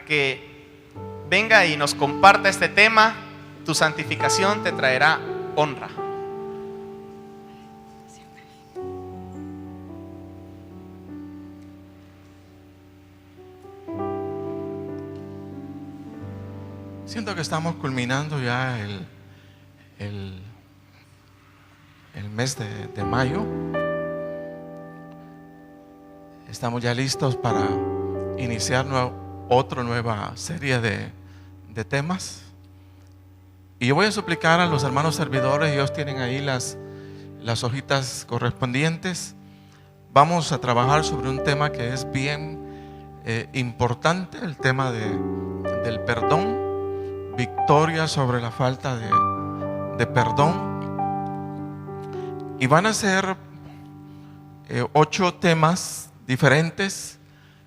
que venga y nos comparta este tema. Tu santificación te traerá honra. Siento que estamos culminando ya el mes de mayo. Estamos ya listos para iniciar otra nueva serie de temas. Y yo voy a suplicar a los hermanos servidores, ellos tienen ahí las hojitas correspondientes. Vamos a trabajar sobre un tema que es bien importante, el tema del perdón. Victoria sobre la falta de perdón. Y van a ser 8 temas diferentes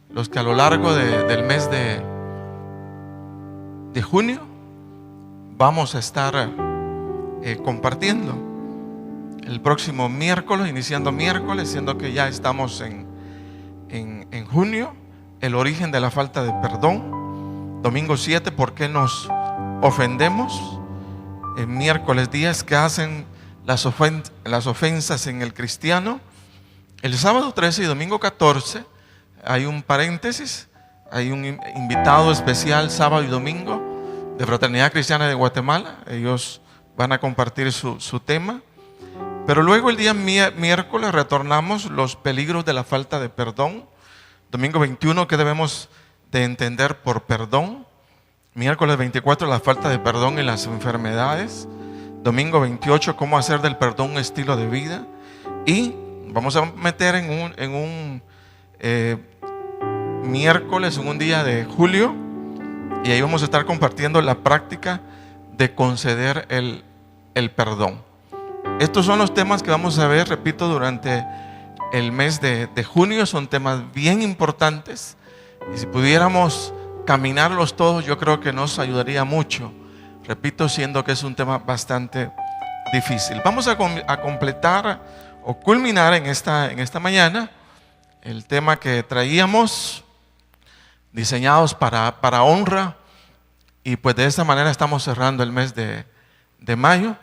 los que a lo largo del mes de junio vamos a estar compartiendo. El próximo miércoles, iniciando miércoles, siendo que ya estamos en junio, el origen de la falta de perdón. Domingo 7, ¿por qué nos ofendemos? El miércoles 10, ¿qué hacen las ofensas en el cristiano? El sábado 13 y domingo 14 hay un paréntesis, hay un invitado especial sábado y domingo de Fraternidad Cristiana de Guatemala. Ellos van a compartir su tema. Pero luego el día miércoles retornamos los peligros de la falta de perdón. Domingo 21, ¿qué debemos de entender por perdón? Miércoles 24, la falta de perdón y las enfermedades. Domingo 28, cómo hacer del perdón un estilo de vida. Y vamos a meter en un miércoles, en un día de julio, y ahí vamos a estar compartiendo la práctica de conceder el perdón. Estos son los temas que vamos a ver, repito, durante el mes de junio. Son temas bien importantes, y si pudiéramos caminarlos todos, yo creo que nos ayudaría mucho. Repito, siendo que es un tema bastante difícil. Vamos a completar o culminar en esta mañana el tema que traíamos, diseñados para honra. Y pues de esta manera estamos cerrando el mes de mayo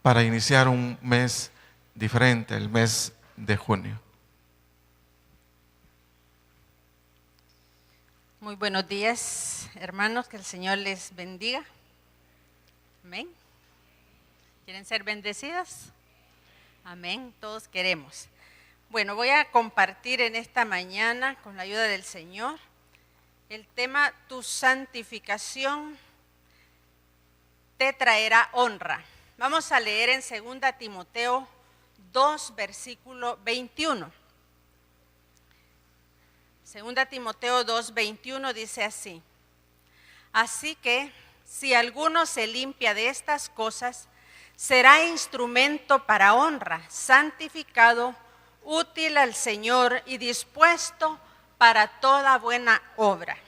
para iniciar un mes diferente, el mes de junio. Muy buenos días, hermanos, que el Señor les bendiga. Amén. ¿Quieren ser bendecidos? Amén, todos queremos. Bueno, voy a compartir en esta mañana, con la ayuda del Señor, el tema: tu santificación te traerá honra. Vamos a leer en 2 Timoteo 2, versículo 21. 2 Timoteo 2, 21 dice así: así que si alguno se limpia de estas cosas, será instrumento para honra, santificado, útil al Señor y dispuesto para toda buena obra.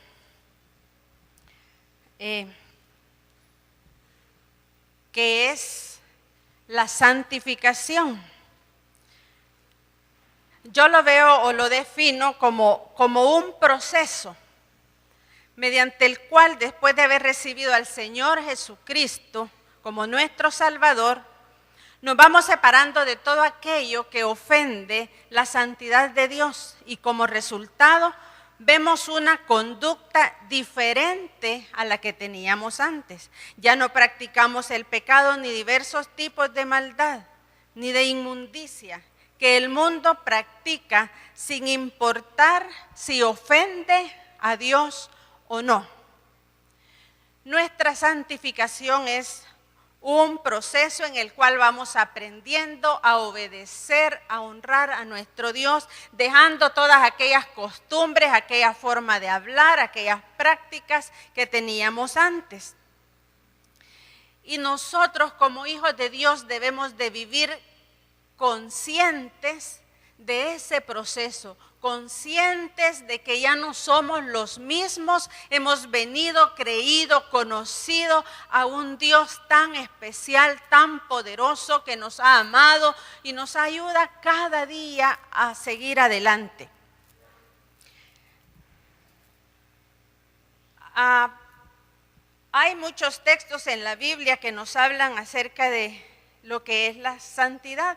¿Qué es la santificación? Yo lo veo o lo defino como un proceso mediante el cual, después de haber recibido al Señor Jesucristo como nuestro Salvador, nos vamos separando de todo aquello que ofende la santidad de Dios, y como resultado vemos una conducta diferente a la que teníamos antes. Ya no practicamos el pecado ni diversos tipos de maldad, ni de inmundicia que el mundo practica, sin importar si ofende a Dios o no. Nuestra santificación es un proceso en el cual vamos aprendiendo a obedecer, a honrar a nuestro Dios, dejando todas aquellas costumbres, aquella forma de hablar, aquellas prácticas que teníamos antes. Y nosotros, como hijos de Dios, debemos de vivir conscientes de ese proceso, conscientes de que ya no somos los mismos. Hemos venido, creído, conocido a un Dios tan especial, tan poderoso, que nos ha amado y nos ayuda cada día a seguir adelante. Hay muchos textos en la Biblia que nos hablan acerca de lo que es la santidad.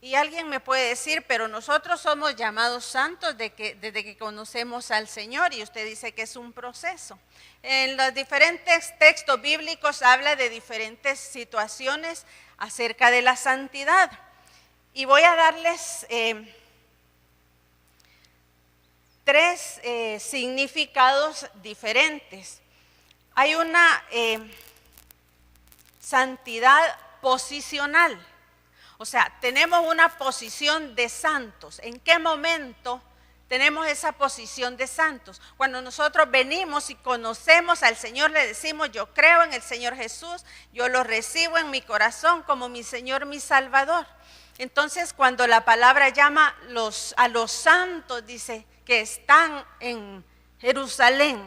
Y alguien me puede decir, pero nosotros somos llamados santos desde que conocemos al Señor, y usted dice que es un proceso. En los diferentes textos bíblicos habla de diferentes situaciones acerca de la santidad. Y voy a darles tres significados diferentes. Hay una santidad posicional. O sea, tenemos una posición de santos. ¿En qué momento tenemos esa posición de santos? Cuando nosotros venimos y conocemos al Señor, le decimos, yo creo en el Señor Jesús, yo lo recibo en mi corazón como mi Señor, mi Salvador. Entonces, cuando la palabra llama a los santos, dice que están en Jerusalén,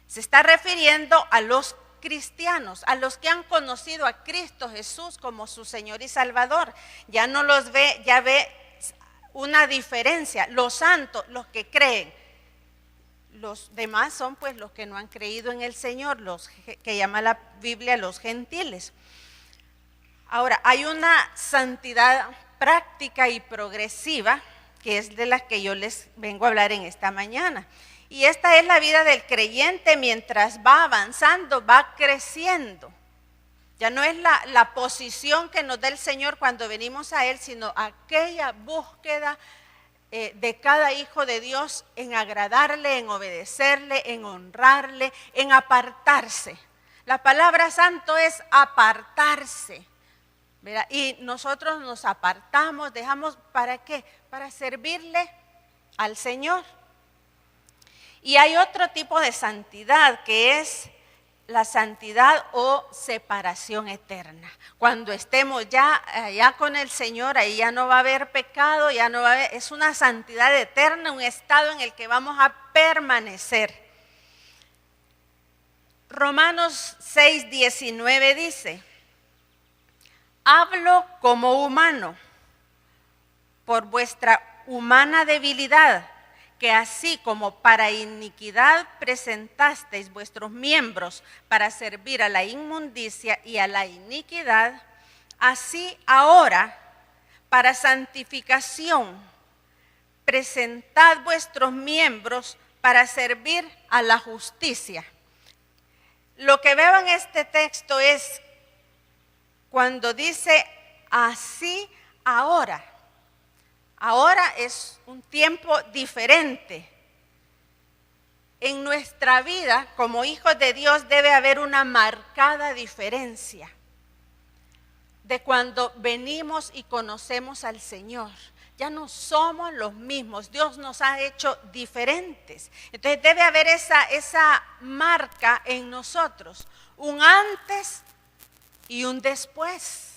se está refiriendo a los cristianos, a los que han conocido a Cristo Jesús como su Señor y Salvador. Ya no los ve, ya ve una diferencia. Los santos, los que creen. Los demás son pues los que no han creído en el Señor, los que llama la Biblia los gentiles. Ahora, hay una santidad práctica y progresiva, que es de la que yo les vengo a hablar en esta mañana. Y esta es la vida del creyente mientras va avanzando, va creciendo. Ya no es la posición que nos da el Señor cuando venimos a Él, sino aquella búsqueda de cada hijo de Dios en agradarle, en obedecerle, en honrarle, en apartarse. La palabra santo es apartarse, ¿verdad? Y nosotros nos apartamos, dejamos, ¿para qué? Para servirle al Señor. Y hay otro tipo de santidad que es la santidad o separación eterna. Cuando estemos ya con el Señor, ahí ya no va a haber pecado, ya no va a haber, es una santidad eterna, un estado en el que vamos a permanecer. Romanos 6:19 dice, hablo como humano por vuestra humana debilidad, que así como para iniquidad presentasteis vuestros miembros para servir a la inmundicia y a la iniquidad, así ahora para santificación presentad vuestros miembros para servir a la justicia. Lo que veo en este texto es cuando dice así ahora. Ahora es un tiempo diferente. En nuestra vida, como hijos de Dios, debe haber una marcada diferencia de cuando venimos y conocemos al Señor. Ya no somos los mismos, Dios nos ha hecho diferentes. Entonces debe haber esa marca en nosotros, un antes y un después.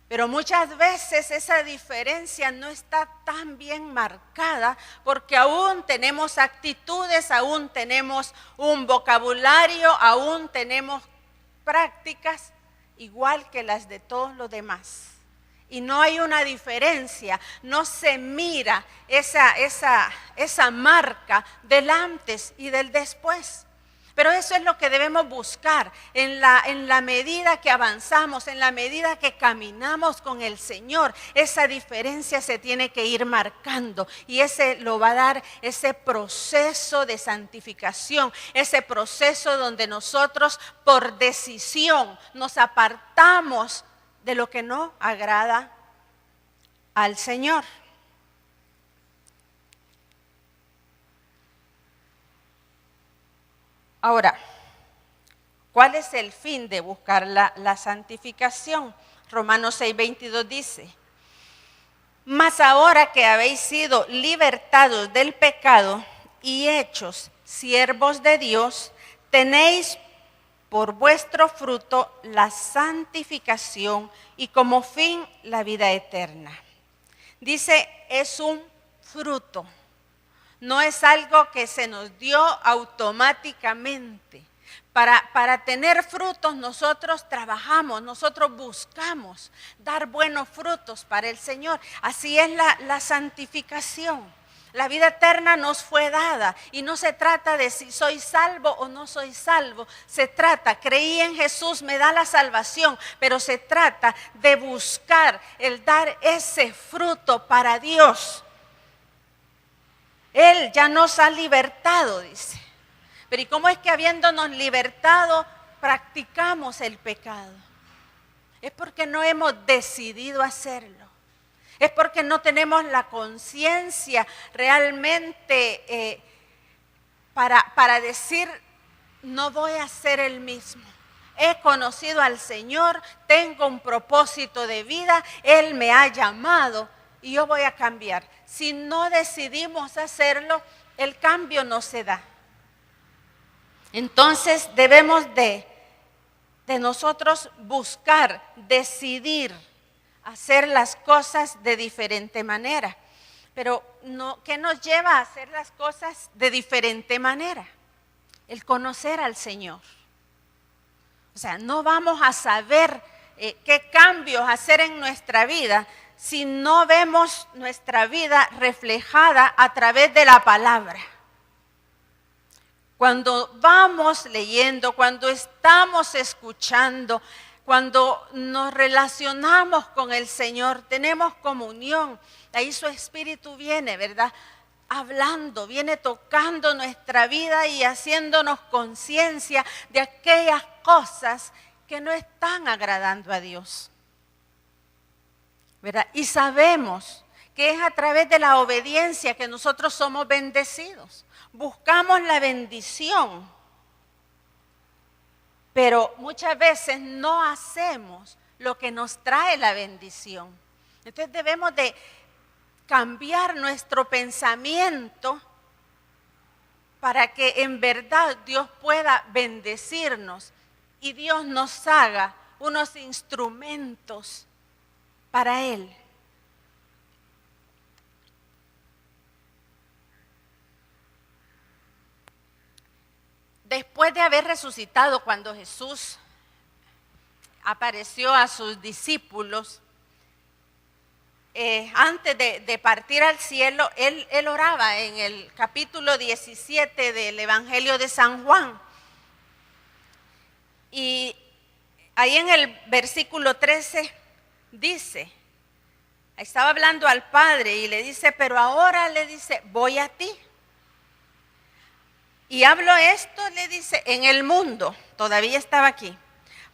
Pero muchas veces esa diferencia no está tan bien marcada porque aún tenemos actitudes, aún tenemos un vocabulario, aún tenemos prácticas igual que las de todos los demás. Y no hay una diferencia, no se mira esa marca del antes y del después. Pero eso es lo que debemos buscar en la medida que avanzamos, en la medida que caminamos con el Señor. Esa diferencia se tiene que ir marcando y ese lo va a dar ese proceso de santificación, ese proceso donde nosotros por decisión nos apartamos de lo que no agrada al Señor. Ahora, ¿cuál es el fin de buscar la santificación? Romanos 6:22 dice, mas ahora que habéis sido libertados del pecado y hechos siervos de Dios, tenéis por vuestro fruto la santificación y como fin la vida eterna. Dice, es un fruto. No es algo que se nos dio automáticamente. Para tener frutos nosotros trabajamos, nosotros buscamos dar buenos frutos para el Señor. Así es la santificación. La vida eterna nos fue dada y no se trata de si soy salvo o no soy salvo. Se trata, creí en Jesús, me da la salvación, pero se trata de buscar el dar ese fruto para Dios. Él ya nos ha libertado, dice. Pero ¿y cómo es que habiéndonos libertado practicamos el pecado? Es porque no hemos decidido hacerlo. Es porque no tenemos la conciencia realmente para decir, no voy a ser el mismo. He conocido al Señor, tengo un propósito de vida, Él me ha llamado y yo voy a cambiar. Si no decidimos hacerlo, el cambio no se da. Entonces debemos de nosotros buscar, decidir hacer las cosas de diferente manera. Pero ¿qué nos lleva a hacer las cosas de diferente manera? El conocer al Señor. O sea, no vamos a saber qué cambios hacer en nuestra vida si no vemos nuestra vida reflejada a través de la palabra. Cuando vamos leyendo, cuando estamos escuchando, cuando nos relacionamos con el Señor, tenemos comunión, ahí su Espíritu viene, ¿verdad? Hablando, viene tocando nuestra vida y haciéndonos conciencia de aquellas cosas que no están agradando a Dios, ¿verdad? Y sabemos que es a través de la obediencia que nosotros somos bendecidos. Buscamos la bendición. Pero muchas veces no hacemos lo que nos trae la bendición. Entonces debemos de cambiar nuestro pensamiento para que en verdad Dios pueda bendecirnos y Dios nos haga unos instrumentos para Él. Después de haber resucitado, cuando Jesús apareció a sus discípulos, antes de partir al cielo, él oraba en el capítulo 17 del Evangelio de San Juan. Y ahí en el versículo 13 dice, estaba hablando al Padre y le dice, pero ahora le dice, voy a ti. Y hablo esto, le dice, en el mundo, todavía estaba aquí,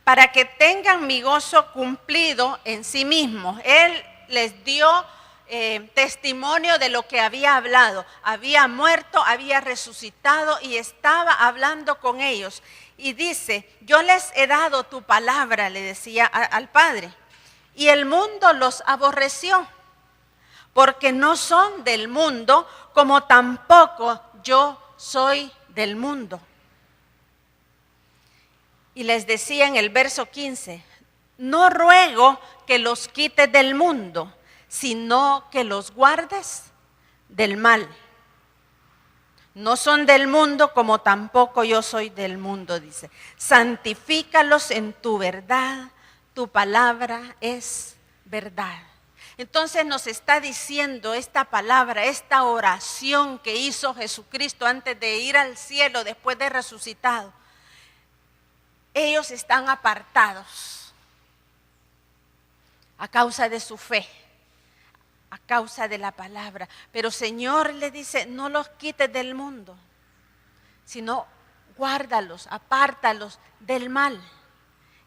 para que tengan mi gozo cumplido en sí mismos. Él les dio testimonio de lo que había hablado. Había muerto, había resucitado y estaba hablando con ellos. Y dice, yo les he dado tu palabra, le decía al Padre, y el mundo los aborreció, porque no son del mundo, como tampoco yo soy del mundo. Y les decía en el verso 15, no ruego que los quites del mundo, sino que los guardes del mal. No son del mundo como tampoco yo soy del mundo, dice. Santifícalos en tu verdad, tu palabra es verdad. Entonces nos está diciendo esta palabra, esta oración que hizo Jesucristo antes de ir al cielo después de resucitado. Ellos están apartados a causa de su fe, a causa de la palabra. Pero Señor le dice, no los quites del mundo, sino guárdalos, apártalos del mal.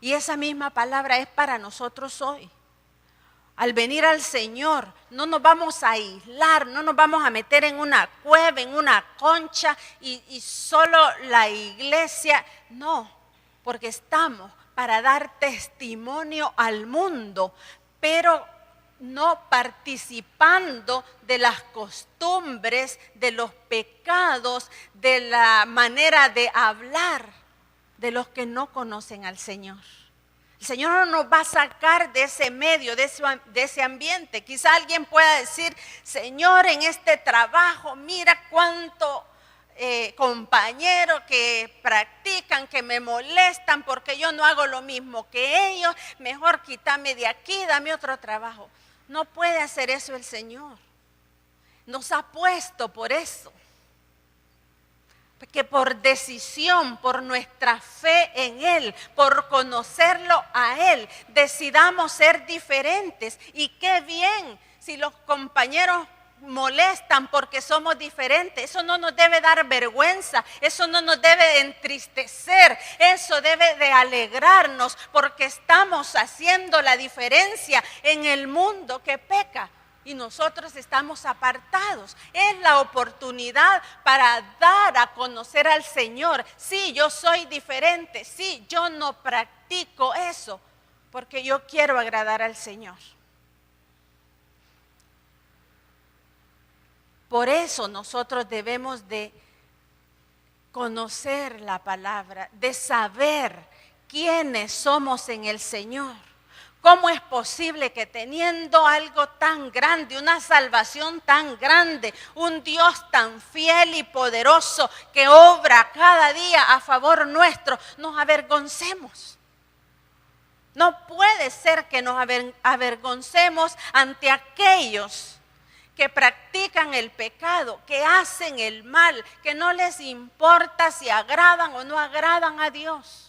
Y esa misma palabra es para nosotros hoy. Al venir al Señor, no nos vamos a aislar, no nos vamos a meter en una cueva, en una concha y solo la iglesia. No, porque estamos para dar testimonio al mundo, pero no participando de las costumbres, de los pecados, de la manera de hablar de los que no conocen al Señor. El Señor no nos va a sacar de ese medio, de ese ambiente. Quizá alguien pueda decir, Señor, en este trabajo, mira cuánto compañeros que practican, que me molestan porque yo no hago lo mismo que ellos. Mejor quítame de aquí, dame otro trabajo. No puede hacer eso el Señor. nos ha puesto por eso. Que por decisión, por nuestra fe en Él, por conocerlo a Él, decidamos ser diferentes. Y qué bien si los compañeros molestan porque somos diferentes. Eso no nos debe dar vergüenza, eso no nos debe entristecer, eso debe de alegrarnos porque estamos haciendo la diferencia en el mundo que peca. Y nosotros estamos apartados. Es la oportunidad para dar a conocer al Señor. Sí, yo soy diferente. Sí, yo no practico eso porque yo quiero agradar al Señor. Por eso nosotros debemos de conocer la palabra, de saber quiénes somos en el Señor. ¿Cómo es posible que teniendo algo tan grande, una salvación tan grande, un Dios tan fiel y poderoso que obra cada día a favor nuestro, nos avergoncemos? No puede ser que nos avergoncemos ante aquellos que practican el pecado, que hacen el mal, que no les importa si agradan o no agradan a Dios.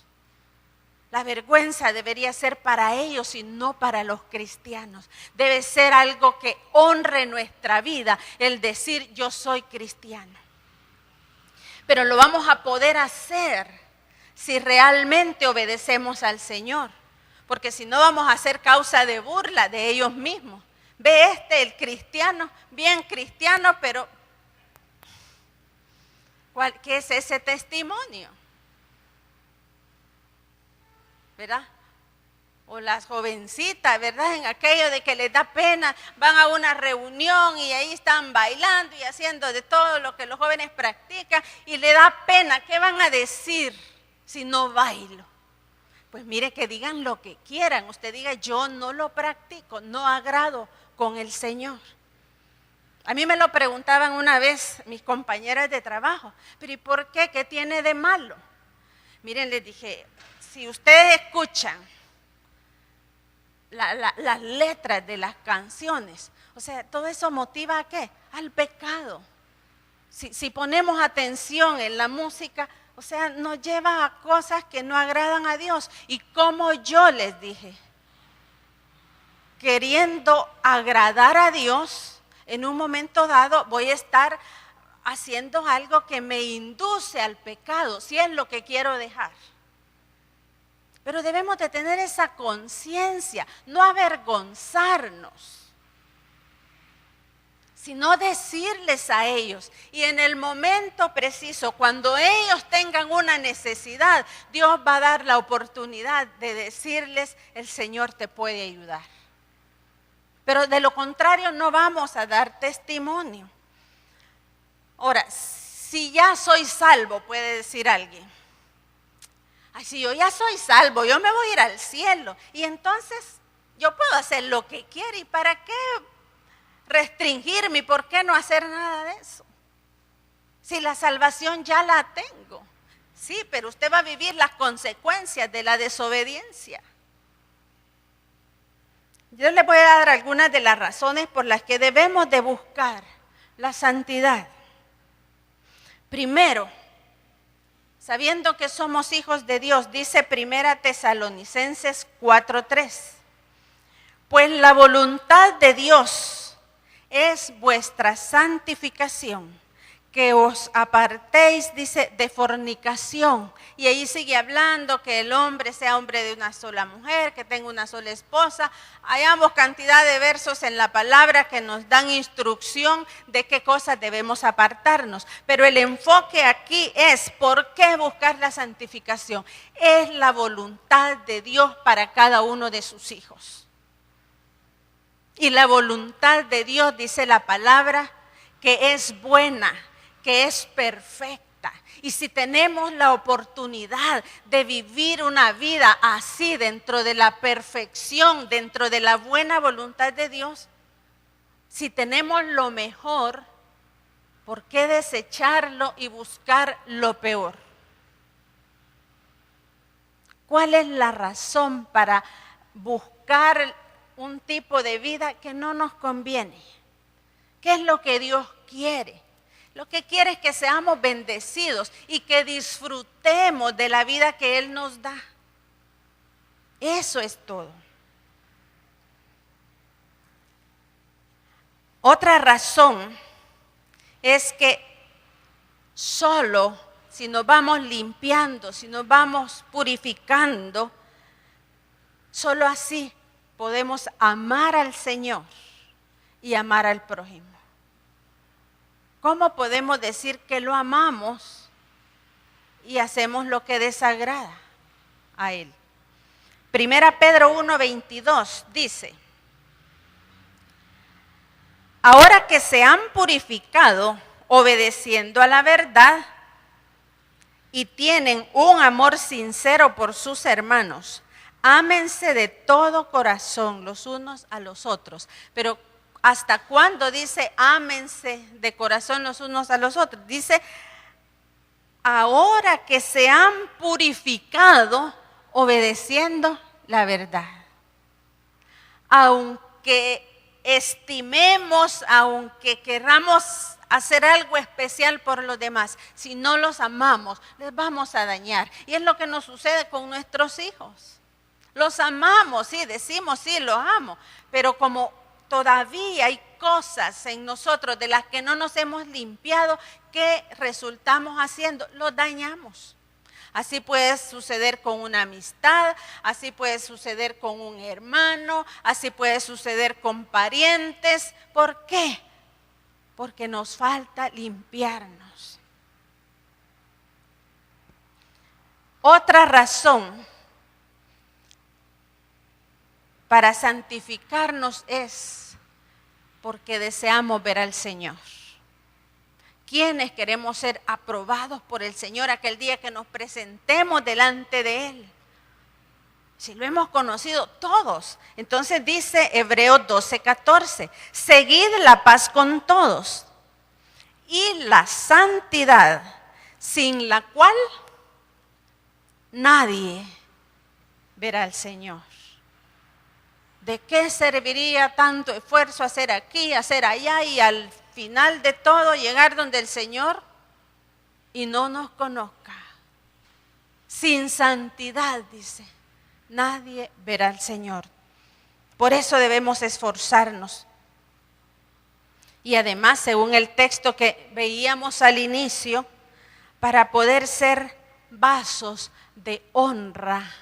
La vergüenza debería ser para ellos y no para los cristianos. Debe ser algo que honre nuestra vida, el decir yo soy cristiano. Pero lo vamos a poder hacer si realmente obedecemos al Señor. Porque si no vamos a ser causa de burla de ellos mismos. Ve el cristiano, bien cristiano, pero ¿qué es ese testimonio? ¿Verdad? O las jovencitas, ¿verdad? En aquello de que les da pena, van a una reunión y ahí están bailando y haciendo de todo lo que los jóvenes practican y le da pena. ¿Qué van a decir si no bailo? Pues mire, que digan lo que quieran. Usted diga, yo no lo practico, no agrado con el Señor. A mí me lo preguntaban una vez mis compañeras de trabajo, pero ¿y por qué? ¿Qué tiene de malo? Miren, les dije, si ustedes escuchan las letras de las canciones, o sea, todo eso motiva ¿a qué? Al pecado. Si ponemos atención en la música, o sea, nos lleva a cosas que no agradan a Dios. Y como yo les dije, queriendo agradar a Dios, en un momento dado voy a estar haciendo algo que me induce al pecado, si es lo que quiero dejar. Pero debemos de tener esa conciencia, no avergonzarnos, sino decirles a ellos. Y en el momento preciso, cuando ellos tengan una necesidad, Dios va a dar la oportunidad de decirles, el Señor te puede ayudar. Pero de lo contrario no vamos a dar testimonio. Ahora, si ya soy salvo, puede decir alguien. Ay, si yo ya soy salvo, yo me voy a ir al cielo. Y entonces yo puedo hacer lo que quiera. ¿Y para qué restringirme? ¿Y por qué no hacer nada de eso? Si la salvación ya la tengo. Sí, pero usted va a vivir las consecuencias de la desobediencia. Yo les voy a dar algunas de las razones por las que debemos de buscar la santidad. Primero, sabiendo que somos hijos de Dios, dice 1 Tesalonicenses 4:3. Pues la voluntad de Dios es vuestra santificación, que os apartéis, dice, de fornicación. Y ahí sigue hablando que el hombre sea hombre de una sola mujer, que tenga una sola esposa. Hayamos cantidad de versos en la palabra que nos dan instrucción de qué cosas debemos apartarnos. Pero el enfoque aquí es, ¿por qué buscar la santificación? Es la voluntad de Dios para cada uno de sus hijos. Y la voluntad de Dios, dice la palabra, que es buena, que es perfecta. Y si tenemos la oportunidad de vivir una vida así, dentro de la perfección, dentro de la buena voluntad de Dios, si tenemos lo mejor, ¿por qué desecharlo y buscar lo peor? ¿Cuál es la razón para buscar un tipo de vida que no nos conviene? ¿Qué es lo que Dios quiere? Lo que quiere es que seamos bendecidos y que disfrutemos de la vida que Él nos da. Eso es todo. Otra razón es que solo si nos vamos limpiando, si nos vamos purificando, solo así podemos amar al Señor y amar al prójimo. ¿Cómo podemos decir que lo amamos y hacemos lo que desagrada a Él? Primera Pedro 1:22 dice: ahora que se han purificado obedeciendo a la verdad y tienen un amor sincero por sus hermanos, ámense de todo corazón los unos a los otros. Pero ¿hasta cuándo dice ámense de corazón los unos a los otros? Dice, ahora que se han purificado obedeciendo la verdad. Aunque estimemos, aunque queramos hacer algo especial por los demás, si no los amamos, les vamos a dañar. Y es lo que nos sucede con nuestros hijos. Los amamos, sí, decimos, sí, los amo, pero como todavía hay cosas en nosotros de las que no nos hemos limpiado, ¿qué resultamos haciendo? Los dañamos. Así puede suceder con una amistad, así puede suceder con un hermano, así puede suceder con parientes. ¿Por qué? Porque nos falta limpiarnos. Otra razón para santificarnos es porque deseamos ver al Señor. ¿Quiénes queremos ser aprobados por el Señor aquel día que nos presentemos delante de Él? Si lo hemos conocido todos. Entonces dice Hebreos 12:14, seguid la paz con todos y la santidad, sin la cual nadie verá al Señor. ¿De qué serviría tanto esfuerzo hacer aquí, hacer allá y al final de todo llegar donde el Señor y no nos conozca? Sin santidad, dice, nadie verá al Señor. Por eso debemos esforzarnos. Y además, según el texto que veíamos al inicio, para poder ser vasos de honra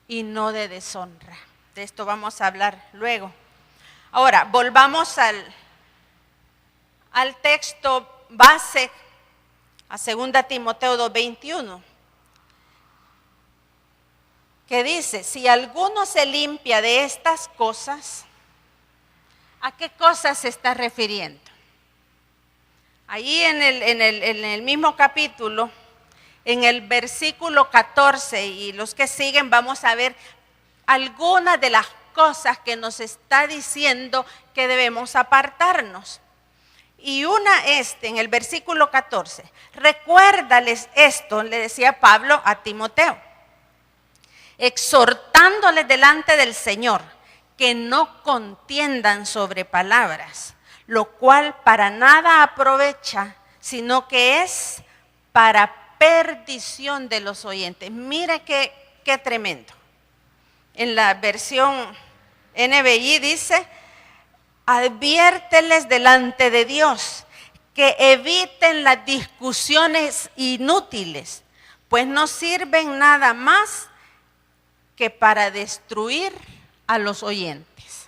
y no de deshonra. De esto vamos a hablar luego. Ahora, volvamos al texto base, a 2 Timoteo 2:21, que dice, si alguno se limpia de estas cosas, ¿a qué cosas se está refiriendo? Ahí en el mismo capítulo, en el versículo 14 y los que siguen, vamos a ver algunas de las cosas que nos está diciendo que debemos apartarnos. Y una es, en el versículo 14, recuérdales esto, le decía Pablo a Timoteo, exhortándoles delante del Señor, que no contiendan sobre palabras, lo cual para nada aprovecha, sino que es para perdición de los oyentes. Mire qué tremendo. En la versión NBI dice, adviérteles delante de Dios que eviten las discusiones inútiles, pues no sirven nada más que para destruir a los oyentes.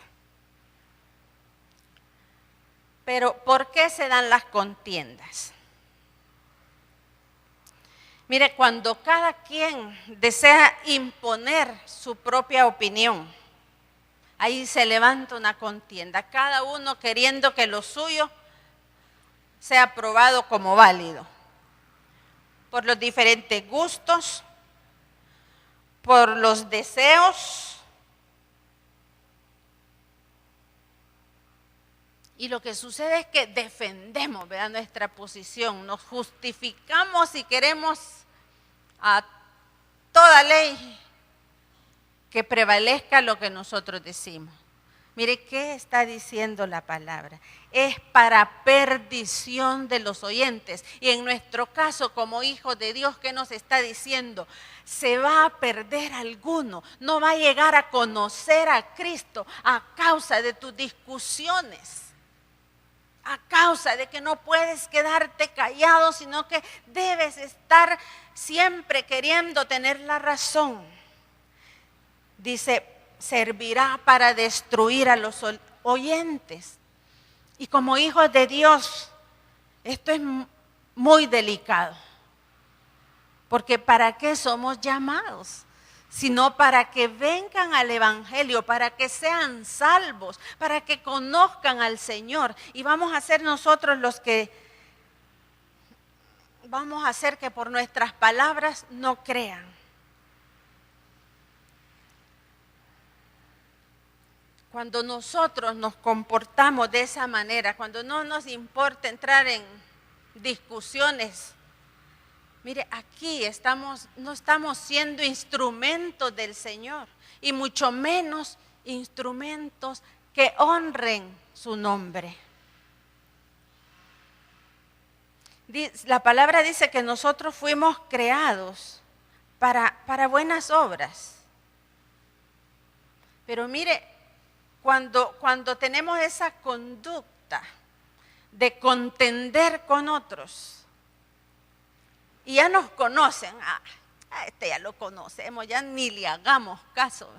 Pero ¿por qué se dan las contiendas? Mire, cuando cada quien desea imponer su propia opinión, ahí se levanta una contienda, cada uno queriendo que lo suyo sea aprobado como válido, por los diferentes gustos, por los deseos. Y lo que sucede es que defendemos, ¿verdad?, nuestra posición, nos justificamos y queremos a toda ley que prevalezca lo que nosotros decimos. Mire, ¿qué está diciendo la palabra? Es para perdición de los oyentes. Y en nuestro caso, como hijos de Dios, ¿qué nos está diciendo? Se va a perder alguno, no va a llegar a conocer a Cristo a causa de tus discusiones, a causa de que no puedes quedarte callado, sino que debes estar siempre queriendo tener la razón. Dice, servirá para destruir a los oyentes. Y como hijos de Dios, esto es muy delicado. Porque ¿para qué somos llamados? Sino para que vengan al Evangelio, para que sean salvos, para que conozcan al Señor. Y vamos a ser nosotros los que vamos a hacer que por nuestras palabras no crean. Cuando nosotros nos comportamos de esa manera, cuando no nos importa entrar en discusiones, mire, aquí no estamos siendo instrumentos del Señor, y mucho menos instrumentos que honren su nombre. La palabra dice que nosotros fuimos creados para buenas obras. Pero mire, cuando tenemos esa conducta de contender con otros, y ya nos conocen, este ya lo conocemos, ya ni le hagamos caso.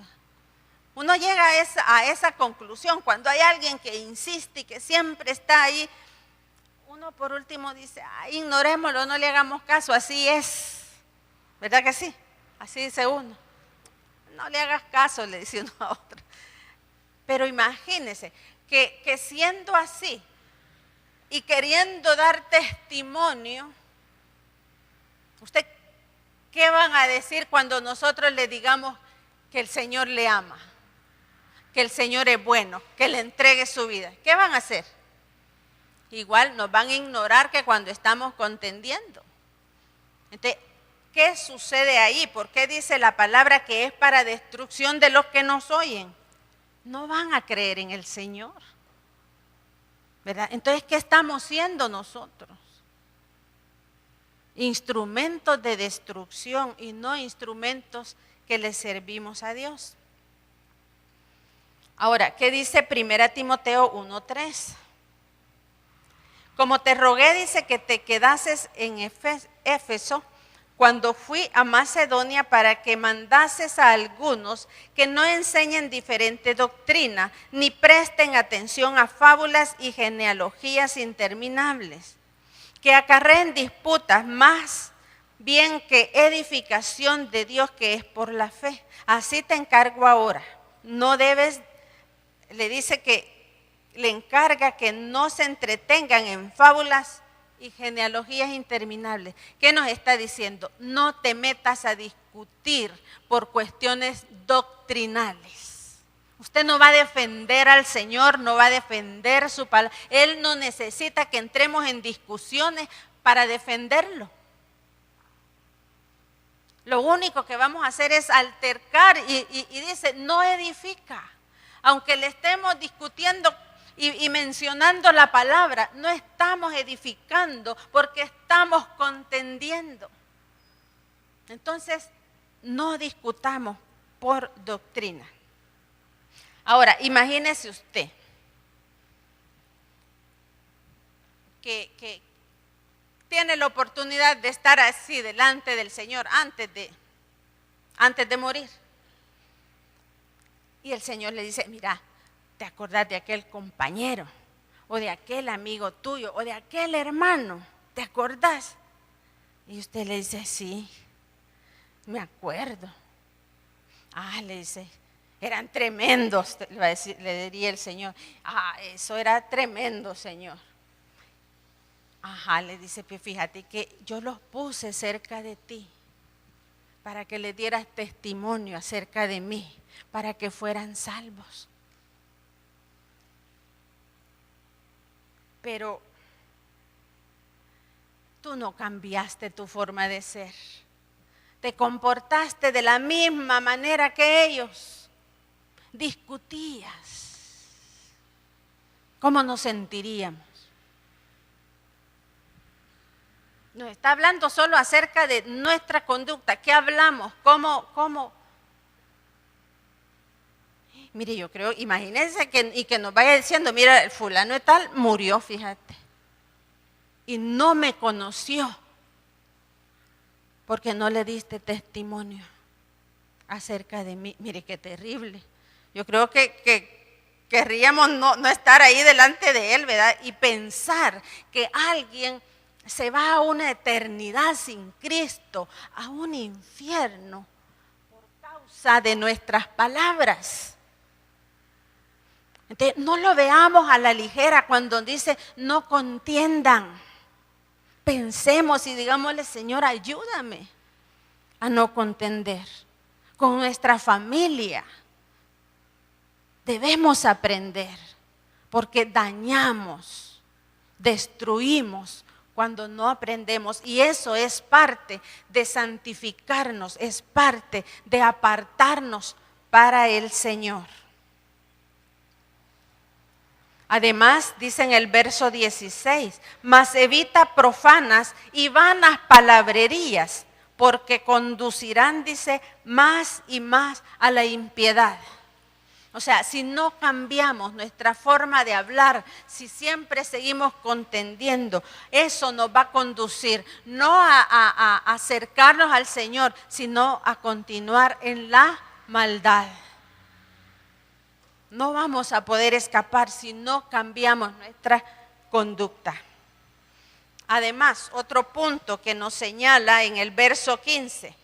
Uno llega a esa conclusión cuando hay alguien que insiste y que siempre está ahí. Uno por último dice, ignorémoslo, no le hagamos caso, así es. ¿Verdad que sí? Así dice uno. No le hagas caso, le dice uno a otro. Pero imagínese que siendo así y queriendo dar testimonio, ¿usted qué van a decir cuando nosotros le digamos que el Señor le ama, que el Señor es bueno, que le entregue su vida? ¿Qué van a hacer? Igual nos van a ignorar que cuando estamos contendiendo. Entonces, ¿qué sucede ahí? ¿Por qué dice la palabra que es para destrucción de los que nos oyen? No van a creer en el Señor, ¿verdad? Entonces, ¿qué estamos siendo nosotros? Instrumentos de destrucción y no instrumentos que le servimos a Dios. Ahora, ¿qué dice 1 Timoteo 1:3? Como te rogué, dice, que te quedases en Éfeso cuando fui a Macedonia, para que mandases a algunos que no enseñen diferente doctrina, ni presten atención a fábulas y genealogías interminables, que acarreen disputas más bien que edificación de Dios, que es por la fe. Así te encargo ahora. No debes, le dice que le encarga que no se entretengan en fábulas y genealogías interminables. ¿Qué nos está diciendo? No te metas a discutir por cuestiones doctrinales. Usted no va a defender al Señor, no va a defender su palabra. Él no necesita que entremos en discusiones para defenderlo. Lo único que vamos a hacer es altercar y dice, no edifica. Aunque le estemos discutiendo y mencionando la palabra, no estamos edificando porque estamos contendiendo. Entonces, no discutamos por doctrina. Ahora, imagínese usted que tiene la oportunidad de estar así delante del Señor antes de morir. Y el Señor le dice, mira, ¿te acordás de aquel compañero? O de aquel amigo tuyo, o de aquel hermano, ¿te acordás? Y usted le dice, sí, me acuerdo. Le dice, eran tremendos, le diría el Señor. Eso era tremendo, Señor. Le dice, pues fíjate que yo los puse cerca de ti, para que le dieras testimonio acerca de mí, para que fueran salvos. Pero tú no cambiaste tu forma de ser. Te comportaste de la misma manera que ellos. Discutías. ¿cómo nos sentiríamos? Nos está hablando solo acerca de nuestra conducta. ¿Qué hablamos? ¿Cómo? Mire, yo creo, imagínense que nos vaya diciendo, mira, el fulano de tal murió, fíjate. Y no me conoció porque no le diste testimonio acerca de mí. Mire, qué terrible. Yo creo que querríamos no estar ahí delante de él, ¿verdad? Y pensar que alguien se va a una eternidad sin Cristo, a un infierno, por causa de nuestras palabras. Entonces, no lo veamos a la ligera cuando dice no contiendan. Pensemos y digámosle, Señor, ayúdame a no contender con nuestra familia. Debemos aprender, porque dañamos, destruimos cuando no aprendemos. Y eso es parte de santificarnos, es parte de apartarnos para el Señor. Además, dice en el verso 16, mas evita profanas y vanas palabrerías, porque conducirán, dice, más y más a la impiedad. O sea, si no cambiamos nuestra forma de hablar, si siempre seguimos contendiendo, eso nos va a conducir no a acercarnos al Señor, sino a continuar en la maldad. No vamos a poder escapar si no cambiamos nuestra conducta. Además, otro punto que nos señala en el verso 15,